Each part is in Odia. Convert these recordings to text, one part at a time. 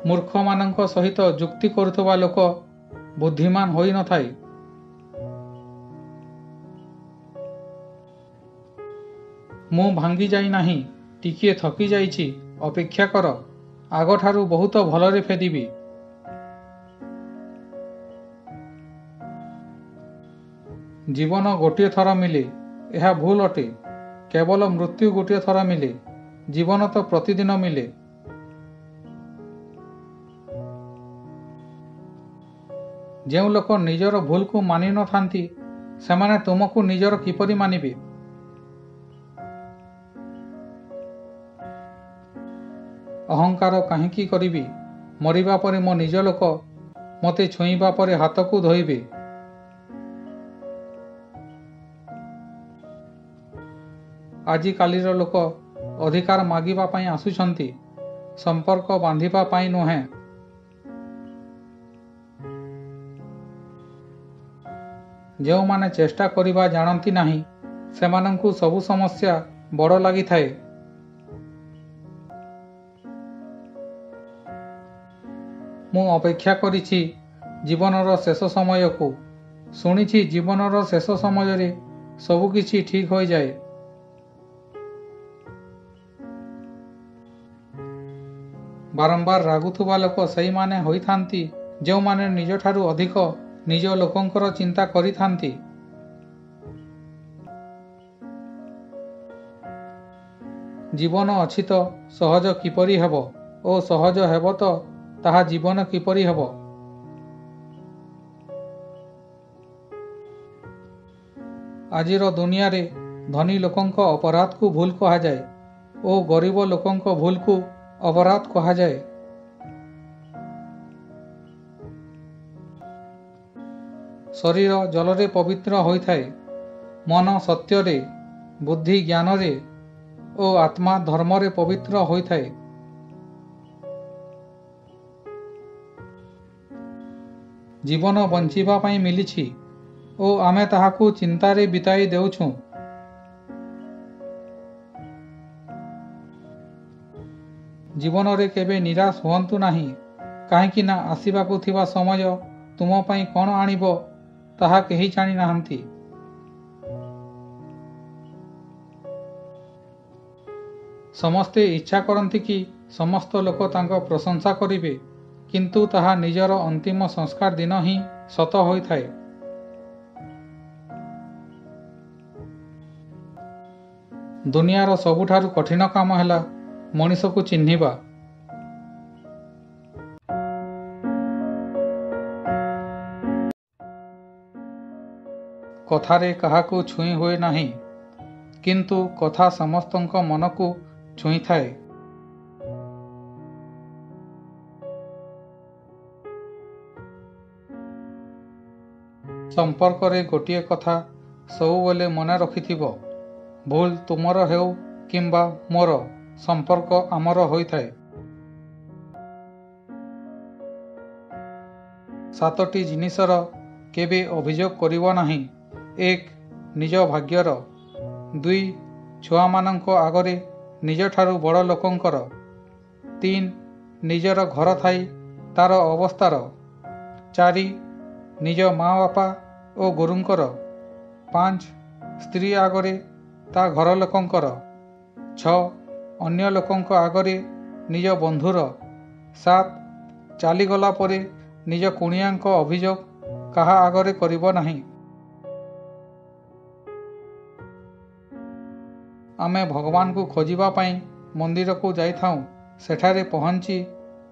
मूर्खମାନଙ୍କ सहित जुक्ति करुवा लोक बुद्धिमान होई न थाए। मु भांगी जाई नाही, टिकिए थकी जाइछि, अपेक्षा कर, आगठारु बहुत भलरे फेरिबि। जीवन गोटे थर मिले, यह भूल अटे। केवल मृत्यु गोटे थर मिले, जीवन तो प्रतिदिन मिले। जो लोक निजर भूल को मानि न थांती सेमाने तुमको निजर किपरि मानिबे। अहंकार काहींकी करिबी, मरिबा परे मो निज लोक मते छुईबा परे हाथ को धोइबे। आजि कालीर लोक अधिकार मागिबा पाई आसुछंती, संपर्क बांधिबा पाई नुहे। जो माने चेष्टा करिबा जानती नाही सेमानंकु सबु समस्या बड़ लागि थाए। मु अपेक्षा करिछि जीवनर शेष समय को। शुणिछि जीवनर शेष समय रे सबु किछि ठीक हो जाए। बारंबार रागुथुबा लोक सही माने होई थांती जो माने निज ठारु अधिक निज लोकंकर चिंता करि थांती। जीवन अछि तो सहज किपरि हेबो ओ सहज हेबो तो ताहा जीवन किपरि हेबो। आजिर दुनिया रे धनी लोकंक अपराध को भूल कहा जाए ओ गरीब लोकंक भूल को अपराध कहा जाए। शरीर जलरे पवित्र होई थाए, मन सत्य रे, बुद्धि ज्ञान रे ओ आत्मा धर्म रे पवित्र होई थाए। जीवन बंचिबा पाई मिलिछि ओ आमे ताहाकू चिंतारे बिताई देउछु। जीवन रे केबे निराश हुअंतु नाही, काहेकि ना आसीबाकू थिबा समय तुम पाई कौन आनिबो ताहा केही जानि नाहंती। समस्ते इच्छा करंती कि समस्त लोक तांको प्रशंसा करिवे, किंतु ताहा निजर अंतिम संस्कार दिन ही सत होई थाए। दुनियार सबुठारु कठिन काम हैला मनीष को चिन्हिबा। कथारे काहाकू छुई हुए नाही, किंतु कथा समस्तंक मन को छुई थाए। संपर्क रे गोटिए कथा सबुबेले मने रखिथिबो, भूल तुमर हेउ किंबा मोर, संपर्क आमर होई थाए। 7टी जिनिसर केबे अभियोग करिवो नाही। 1 निज भाग्यर, 2 छुआ मानंको आगरे निज ठारु बड़ लोकंकर, 3 निजर घर थाई तार अवस्थार, 4 निज माँ बापा ओ गुरुंकर, 5 स्त्री आगरे ता घर लोकंकर, 6 अन्य लोकंक आगरे निज बंधुर, 7 चालीगला परे निज कुणियांक अभियोग काहा आगरे करिब नाही। आमे भगवान को खोजिबा पाई मंदिर को जाइथाऊं, सेठारे पहुंची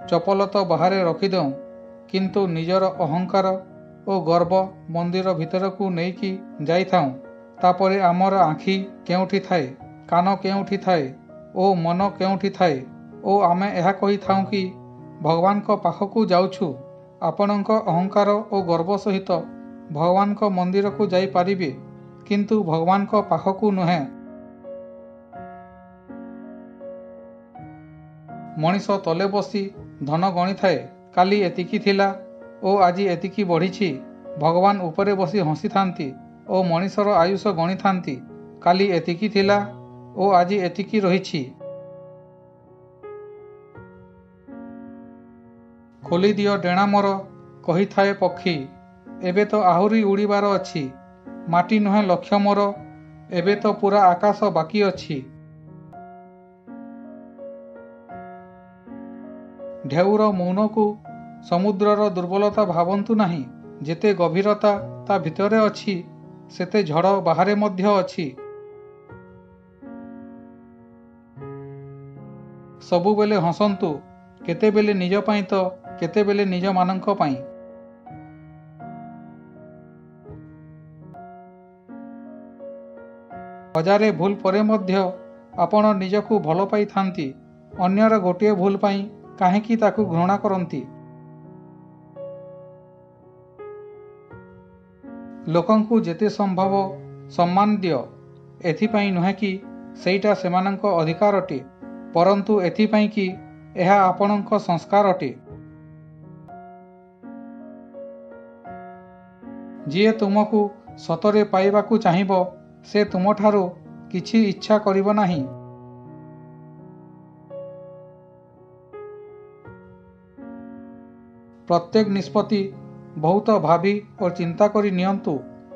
चपल तो बाहरे रखिदेऊ, किंतु निजर अहंकार ओ गर्व मंदिर भीतर को नेकी जाइथाऊं। तापरे आमर आँखि केउठी थाए, कान केउठी थाए ओ मन केउठी थाए ओ आमे एहा कही थाऊं कि भगवान को पाखकू जाउछु। आपणक अहंकार ओ गर्व सहित भगवान को मंदिर को जाई पारिबे, किंतु भगवान को पाखकू नुहे। मनीष तले बसी धन गणी थाए, काली एतिकी थिला ओ आजी एतिकी बढ़िछि। भगवान उपरे बसी हसी थांती ओ मनीषर आयुष गणी थांती, काली एतिकी थिला ओ आजी एतिकी रहिछि। ଖୋଲିଦିଅ ଡେଣା ମୋର କହିଥାଏ ପକ୍ଷୀ, ଏବେ ତ ଆହୁରି ଉଡ଼ିବାର ଅଛି। ମାଟି ନୁହେଁ ଲକ୍ଷ୍ୟ ମୋର, ଏବେ ତ ପୂରା ଆକାଶ ବାକି ଅଛି। ଢେଉର ମୌନକୁ ସମୁଦ୍ରର ଦୁର୍ବଳତା ଭାବନ୍ତୁ ନାହିଁ। ଯେତେ ଗଭୀରତା ତା ଭିତରେ ଅଛି, ସେତେ ଝଡ଼ ବାହାରେ ମଧ୍ୟ ଅଛି। ସବୁବେଳେ ହସନ୍ତୁ, କେତେବେଳେ ନିଜ ପାଇଁ ତ କେତେବେଳେ ନିଜମାନଙ୍କ ପାଇଁ। ହଜାରେ ଭୁଲ ପରେ ମଧ୍ୟ ଆପଣ ନିଜକୁ ଭଲ ପାଇଥାନ୍ତି। ଅନ୍ୟର ଗୋଟିଏ ଭୁଲ ପାଇଁ କାହିଁକି ତାକୁ ଘୃଣା କରନ୍ତି? ଲୋକଙ୍କୁ ଯେତେ ସମ୍ଭବ ସମ୍ମାନ ଦିଅ, ଏଥିପାଇଁ ନୁହେଁ କି ସେଇଟା ସେମାନଙ୍କ ଅଧିକାର ଅଟେ, ପରନ୍ତୁ ଏଥିପାଇଁ କି ଏହା ଆପଣଙ୍କ ସଂସ୍କାର ଅଟେ। ଯିଏ ତୁମକୁ ସତରେ ପାଇବାକୁ ଚାହିଁବ, ସେ ତୁମଠାରୁ କିଛି ଇଚ୍ଛା କରିବ ନାହିଁ। ପ୍ରତ୍ୟେକ ନିଷ୍ପତ୍ତି ବହୁତ ଭାବି ଓ ଚିନ୍ତା କରି ନିଅନ୍ତୁ,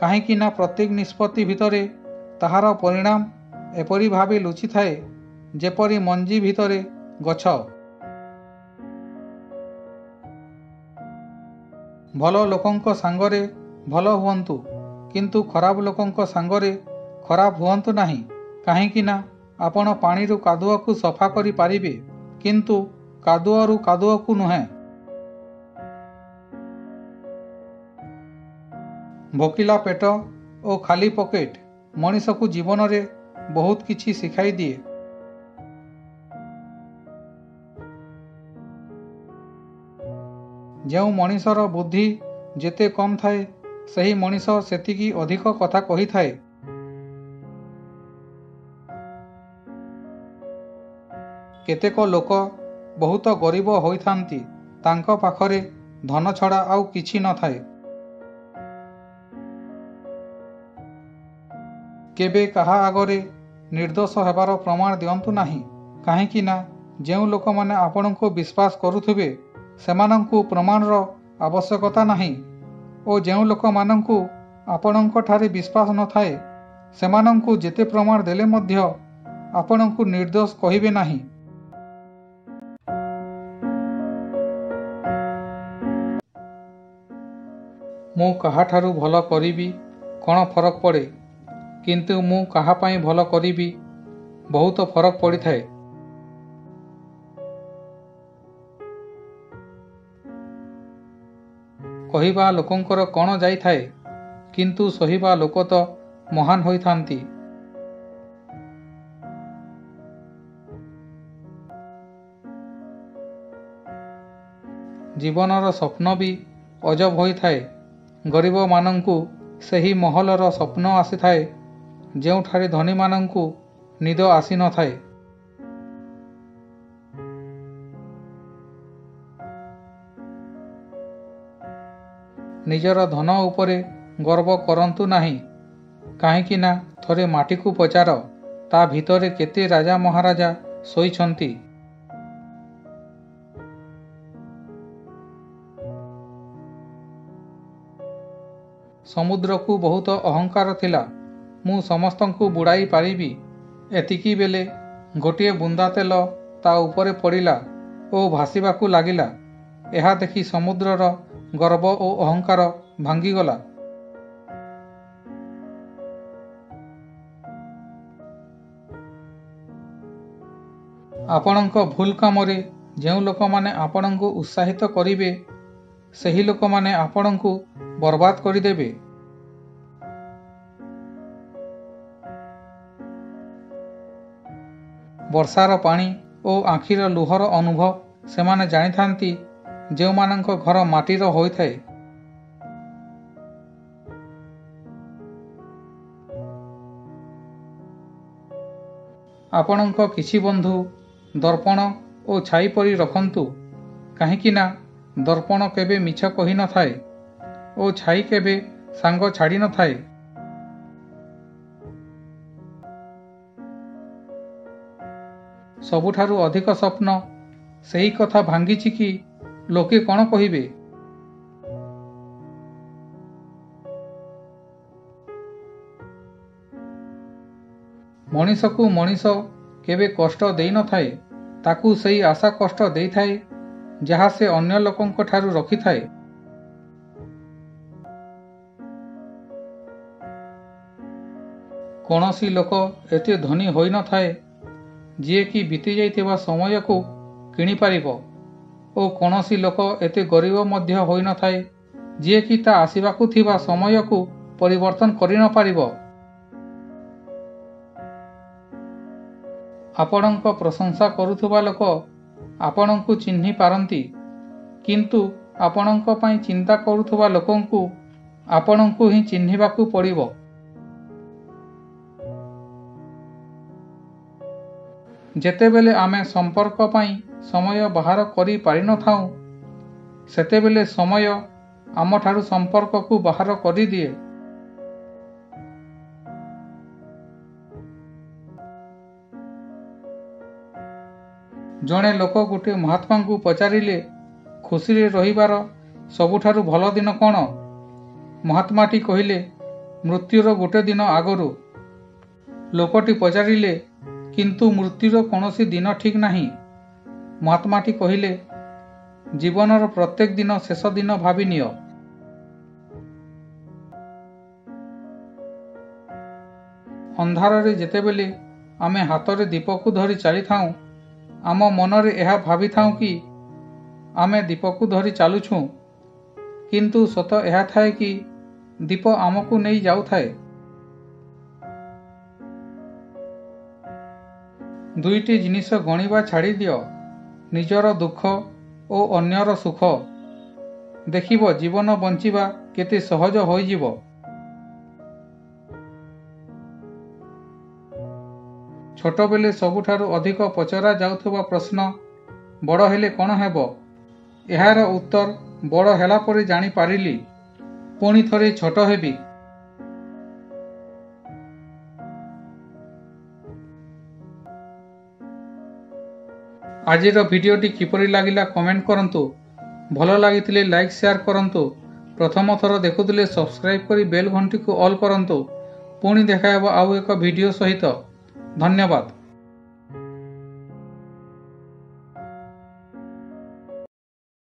କାହିଁକି ନା ପ୍ରତ୍ୟେକ ନିଷ୍ପତ୍ତି ଭିତରେ ତାହାର ପରିଣାମ ଏପରି ଭାବେ ଲୁଚିଥାଏ ଯେପରି ମଞ୍ଜି ଭିତରେ ଗଛ। ଭଲ ଲୋକଙ୍କ ସାଙ୍ଗରେ ଭଲ ହୁଅନ୍ତୁ, କିନ୍ତୁ ଖରାପ ଲୋକଙ୍କ ସାଙ୍ଗରେ ଖରାପ ହୁଅନ୍ତୁ ନାହିଁ, କାହିଁକି ନା ଆପଣ ପାଣିରୁ କାଦୁଅକୁ ସଫା କରିପାରିବେ, କିନ୍ତୁ କାଦୁଅରୁ କାଦୁଅକୁ ନୁହେଁ। ଭୋକିଲା ପେଟ ଓ ଖାଲି ପକେଟ ମଣିଷକୁ ଜୀବନରେ ବହୁତ କିଛି ଶିଖାଇ ଦିଏ। ଯେଉଁ ମଣିଷର ବୁଦ୍ଧି ଯେତେ କମ୍ ଥାଏ, ସେହି ମଣିଷ ସେତିକି ଅଧିକ କଥା କହିଥାଏ। କେତେକ ଲୋକ ବହୁତ ଗରିବ ହୋଇଥାନ୍ତି, ତାଙ୍କ ପାଖରେ ଧନ ଛଡ଼ା ଆଉ କିଛି ନଥାଏ। କେବେ କାହା ଆଗରେ ନିର୍ଦ୍ଦୋଷ ହେବାର ପ୍ରମାଣ ଦିଅନ୍ତୁ ନାହିଁ, କାହିଁକି ନା ଯେଉଁ ଲୋକମାନେ ଆପଣଙ୍କୁ ବିଶ୍ୱାସ କରୁଥିବେ, ସେମାନଙ୍କୁ ପ୍ରମାଣର ଆବଶ୍ୟକତା ନାହିଁ, ଓ ଯେଉଁ ଲୋକମାନଙ୍କୁ ଆପଣଙ୍କଠାରେ ବିଶ୍ୱାସ ନଥାଏ, ସେମାନଙ୍କୁ ଯେତେ ପ୍ରମାଣ ଦେଲେ ମଧ୍ୟ ଆପଣଙ୍କୁ ନିର୍ଦ୍ଦୋଷ କହିବେ ନାହିଁ। ମୁଁ କାହାଠାରୁ ଭଲ କରିବି କ'ଣ ଫରକ ପଡ଼େ, କିନ୍ତୁ ମୁଁ କାହା ପାଇଁ ଭଲ କରିବି ବହୁତ ଫରକ ପଡ଼ିଥାଏ। କହିବା ଲୋକଙ୍କର କ'ଣ ଯାଇଥାଏ, କିନ୍ତୁ ସହିବା ଲୋକ ତ ମହାନ ହୋଇଥାନ୍ତି। ଜୀବନର ସ୍ୱପ୍ନ ବି ଅଜବ ହୋଇଥାଏ। ଗରିବମାନଙ୍କୁ ସେହି ମହଲର ସ୍ୱପ୍ନ ଆସିଥାଏ, ଯେଉଁଠାରେ ଧନୀମାନଙ୍କୁ ନିଦ ଆସିନଥାଏ। ନିଜର ଧନ ଉପରେ ଗର୍ବ କରନ୍ତୁ ନାହିଁ, କାହିଁକି ନା ଥରେ ମାଟିକୁ ପଚାର, ତା ଭିତରେ କେତେ ରାଜା ମହାରାଜା ଶୋଇଛନ୍ତି। ସମୁଦ୍ରକୁ ବହୁତ ଅହଙ୍କାର ଥିଲା, ମୁଁ ସମସ୍ତଙ୍କୁ ବୁଡ଼ାଇ ପାରିବି। ଏତିକି ବେଳେ ଗୋଟିଏ ବୁନ୍ଦା ତେଲ ତା ଉପରେ ପଡ଼ିଲା ଓ ଭାସିବାକୁ ଲାଗିଲା। ଏହା ଦେଖି ସମୁଦ୍ରର ଗର୍ବ ଓ ଅହଙ୍କାର ଭାଙ୍ଗିଗଲା। ଆପଣଙ୍କ ଭୁଲ କାମରେ ଯେଉଁ ଲୋକମାନେ ଆପଣଙ୍କୁ ଉତ୍ସାହିତ କରିବେ, ସେହି ଲୋକମାନେ ଆପଣଙ୍କୁ ବର୍ବାଦ କରିଦେବେ। ବର୍ଷାର ପାଣି ଓ ଆଖିର ଲୁହର ଅନୁଭବ ସେମାନେ ଜାଣିଥାନ୍ତି, ଯେଉଁମାନଙ୍କ ଘର ମାଟିର ହୋଇଥାଏ। ଆପଣଙ୍କ କିଛି ବନ୍ଧୁ ଦର୍ପଣ ଓ ଛାଇ ପରି ରଖନ୍ତୁ, କାହିଁକି ନା ଦର୍ପଣ କେବେ ମିଛ କହିନଥାଏ ଓ ଛାଇ କେବେ ସାଙ୍ଗ ଛାଡ଼ି ନଥାଏ। ସବୁଠାରୁ ଅଧିକ ସ୍ୱପ୍ନ ସେହି କଥା ଭାଙ୍ଗିଛି କି ଲୋକେ କ'ଣ କହିବେ? ମଣିଷକୁ ମଣିଷ କେବେ କଷ୍ଟ ଦେଇନଥାଏ, ତାକୁ ସେଇ ଆଶା କଷ୍ଟ ଦେଇଥାଏ ଯାହା ସେ ଅନ୍ୟ ଲୋକଙ୍କ ଠାରୁ ରଖିଥାଏ। କୌଣସି ଲୋକ ଏତେ ଧନୀ ହୋଇନଥାଏ ଯିଏକି ବିତିଯାଇଥିବା ସମୟକୁ କିଣିପାରିବ ଓ କୌଣସି ଲୋକ ଏତେ ଗରିବ ମଧ୍ୟ ହୋଇନଥାଏ ଯିଏକି ତା ଆସିବାକୁ ଥିବା ସମୟକୁ ପରିବର୍ତ୍ତନ କରିନପାରିବ। ଆପଣଙ୍କ ପ୍ରଶଂସା କରୁଥିବା ଲୋକ ଆପଣଙ୍କୁ ଚିହ୍ନି ପାରନ୍ତି, କିନ୍ତୁ ଆପଣଙ୍କ ପାଇଁ ଚିନ୍ତା କରୁଥିବା ଲୋକଙ୍କୁ ଆପଣଙ୍କୁ ହିଁ ଚିହ୍ନିବାକୁ ପଡ଼ିବ। ଯେତେବେଳେ ଆମେ ସମ୍ପର୍କ ପାଇଁ ସମୟ ବାହାର କରି ପାରିନଥାଉ, ସେତେବେଳେ ସମୟ ଆମଠାରୁ ସମ୍ପର୍କକୁ ବାହାର କରିଦିଏ। ଜଣେ ଲୋକ ଗୋଟିଏ ମହାତ୍ମାଙ୍କୁ ପଚାରିଲେ, ଖୁସିରେ ରହିବାର ସବୁଠାରୁ ଭଲ ଦିନ କ'ଣ? ମହାତ୍ମାଟି କହିଲେ, ମୃତ୍ୟୁର ଗୋଟେ ଦିନ ଆଗରୁ। ଲୋକଟି ପଚାରିଲେ, କିନ୍ତୁ ମୃତ୍ୟୁର କୌଣସି ଦିନ ଠିକ୍ ନାହିଁ। ମହାତ୍ମାଟି କହିଲେ, ଜୀବନର ପ୍ରତ୍ୟେକ ଦିନ ଶେଷ ଦିନ ଭାବିନିଅ। ଅନ୍ଧାରରେ ଯେତେବେଳେ ଆମେ ହାତରେ ଦୀପକୁ ଧରି ଚାଲିଥାଉଁ, ଆମ ମନରେ ଏହା ଭାବିଥାଉଁ କି ଆମେ ଦୀପକୁ ଧରି ଚାଲୁଛୁଁ, କିନ୍ତୁ ସତ ଏହା ଥାଏ କି ଦୀପ ଆମକୁ ନେଇ ଯାଉଥାଏ। ଦୁଇଟି ଜିନିଷ ଗଣିବା ଛାଡ଼ିଦିଅ, ନିଜର ଦୁଃଖ ଓ ଅନ୍ୟର ସୁଖ। ଦେଖିବ ଜୀବନ ବଞ୍ଚିବା କେତେ ସହଜ ହୋଇଯିବ। ଛୋଟବେଳେ ସବୁଠାରୁ ଅଧିକ ପଚରା ଯାଉଥିବା ପ୍ରଶ୍ନ, ବଡ଼ ହେଲେ କ'ଣ ହେବ? ଏହାର ଉତ୍ତର ବଡ଼ ହେଲା ପରେ ଜାଣିପାରିଲି, ପୁଣି ଥରେ ଛୋଟ ହେବି। ଆଜିର ଭିଡ଼ିଓଟି କିପରି ଲାଗିଲା କମେଣ୍ଟ କରନ୍ତୁ। ଭଲ ଲାଗିଥିଲେ ଲାଇକ୍ ସେୟାର କରନ୍ତୁ। ପ୍ରଥମ ଥର ଦେଖୁଥିଲେ ସବସ୍କ୍ରାଇବ୍ କରି ବେଲ୍ ଘଣ୍ଟିକୁ ଅଲ୍ କରନ୍ତୁ। ପୁଣି ଦେଖା ହେବ ଆଉ ଏକ ଭିଡ଼ିଓ ସହିତ। ଧନ୍ୟବାଦ।